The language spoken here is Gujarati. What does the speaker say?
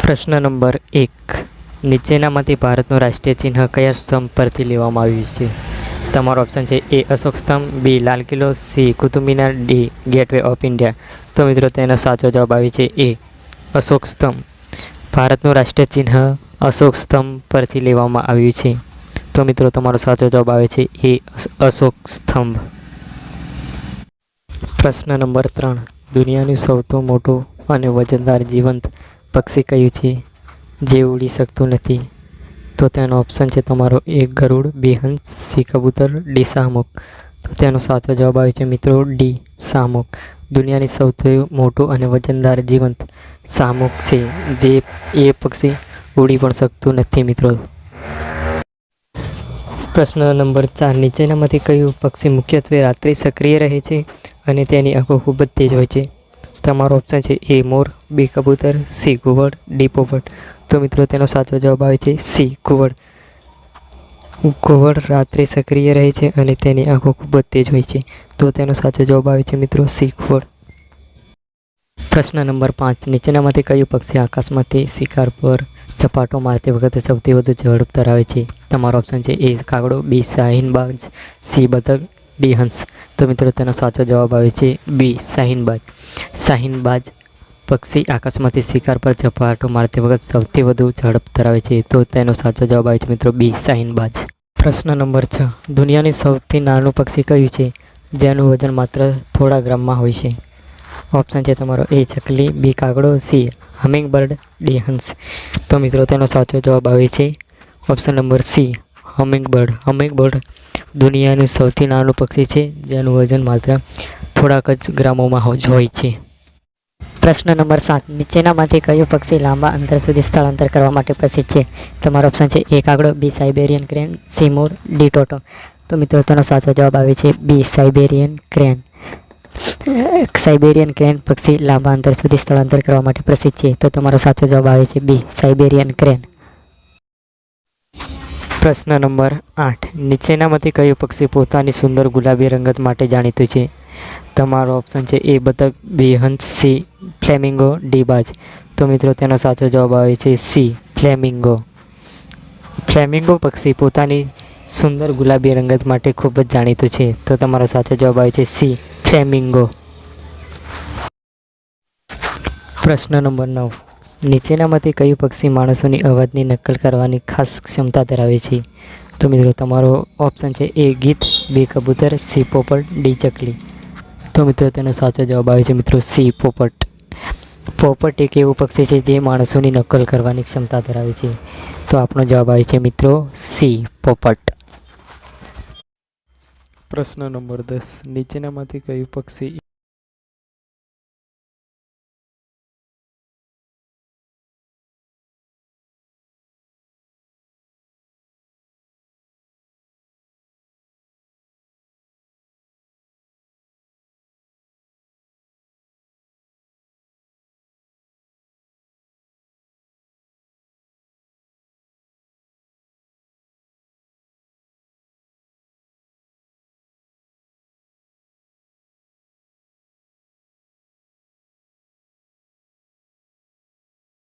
પ્રશ્ન નંબર 1. નીચેનામાંથી ભારતનું રાષ્ટ્રીય ચિહ્ન કયા સ્તંભ પરથી લેવામાં આવ્યું છે? તમારો ઓપ્શન છે એ અશોક સ્તંભ, બી Lal Qila, C Qutub Minar, D gateway of India. તો મિત્રો તેનો સાચો જવાબ આવે છે એ અશોક સ્તંભ. ભારતનું રાષ્ટ્રીય ચિહ્ન અશોક સ્તંભ પરથી લેવામાં આવ્યું છે. તો મિત્રો તમારો સાચો જવાબ આવે છે એ અશોક સ્તંભ. પ્રશ્ન નંબર 3. દુનિયાનું સૌથી મોટું અને વજનદાર જીવંત પક્ષી કયું છે જે ઉડી શકતું નથી? તો તેનો ઓપ્શન છે તમારો એ ગરુડ, બી હંસ, સી કબૂતર, ડી શાહમૃગ. તો તેનો સાચો જવાબ આવે છે મિત્રો ડી શાહમૃગ. દુનિયાની સૌથી મોટું અને વજનદાર જીવંત શાહમૃગ છે, જે એ પક્ષી ઉડી પણ શકતું નથી મિત્રો. પ્રશ્ન નંબર 4. નીચેનામાંથી કયું પક્ષી મુખ્યત્વે રાત્રે સક્રિય રહે છે અને તેની આંખો ખૂબ જ તેજ હોય છે? તમારો ઓપ્શન છે એ મોર, બી કબૂતર, સી ઘુવડ, ડી પોપટ. તો મિત્રો તેનો સાચો જવાબ આવે છે સી ઘુવડ. ઘુવડ રાત્રે સક્રિય રહે છે અને તેની આંખો ખૂબ જ તેજ હોય છે. તો તેનો સાચો જવાબ આવે છે મિત્રો સી ઘુવડ. પ્રશ્ન નંબર 5. નીચેનામાંથી કયું પક્ષી આકાશમાંથી શિકાર પર ઝપાટો મારતી વખતે સૌથી વધુ ઝડપ ધરાવે છે? તમારો ઓપ્શન છે એ કાગડો, બી શાહીનબાજ, સી બતક, ડી હંસ. તો મિત્રો તેનો સાચો જવાબ આવે છે બી શાહીનબાજ. શાહીનબાજ પક્ષી આકાશમાંથી શિકાર પર ઝપાટો મારતી વખત સૌથી વધુ ઝડપ ધરાવે છે. તો તેનો સાચો જવાબ આવે છે મિત્રો બી શાહીનબાજ. પ્રશ્ન નંબર 6. દુનિયાની સૌથી નાનું પક્ષી કયું છે જેનું વજન માત્ર થોડા ગ્રામમાં હોય છે? ઓપ્શન છે તમારો એ ચકલી, બી કાગડો, સી હમિંગબર્ડ, ડી હંસ. તો મિત્રો તેનો સાચો જવાબ આવે છે option number C hummingbird. Hummingbird દુનિયાનું સૌથી નાનું પક્ષી છે જેનું વજન માત્ર થોડાક જ ગ્રામોમાં હોય છે. પ્રશ્ન નંબર 7. નીચેનામાંથી કયું પક્ષી લાંબા અંતર સુધી સ્થળાંતર કરવા માટે પ્રસિદ્ધ છે? તમારો ઓપ્શન છે એ કાગડો, બી સાઇબેરિયન ક્રેન, સી મોર, ડી ટોટો. તો મિત્રો તેનો સાચો જવાબ આવે છે બી સાઇબેરિયન ક્રેન. સાઇબેરિયન ક્રેન પક્ષી લાંબા અંતર સુધી સ્થળાંતર કરવા માટે પ્રસિદ્ધ છે. તો તમારો સાચો જવાબ આવે છે બી સાઇબેરિયન ક્રેન. પ્રશ્ન નંબર 8. નીચેનામાંથી કયું પક્ષી પોતાની સુંદર ગુલાબી રંગત માટે જાણીતું છે? તમારો ઓપ્શન છે એ બતક, બી હંસ, સી ફ્લેમિંગો, ડી બાજ. તો મિત્રો તેનો સાચો જવાબ આવે છે સી ફ્લેમિંગો. ફ્લેમિંગો પક્ષી પોતાની સુંદર ગુલાબી રંગત માટે ખૂબ જ જાણીતું છે. તો તમારો સાચો જવાબ આવે છે સી ફ્લેમિંગો. પ્રશ્ન નંબર 9. નીચેનામાંથી કયું પક્ષી માણસોની અવાજની નકલ કરવાની ખાસ ક્ષમતા ધરાવે છે? તો મિત્રો તમારો ઓપ્શન છે એ ગીધ, બી કબૂતર, સી પોપટ, ડી ચકલી. તો મિત્રો તેનો સાચો જવાબ આવે છે મિત્રો સી પોપટ. પોપટ એક એવું પક્ષી છે જે માણસોની નકલ કરવાની ક્ષમતા ધરાવે છે. તો આપણો જવાબ આવે છે મિત્રો સી પોપટ. પ્રશ્ન નંબર 10. નીચેનામાંથી કયું પક્ષી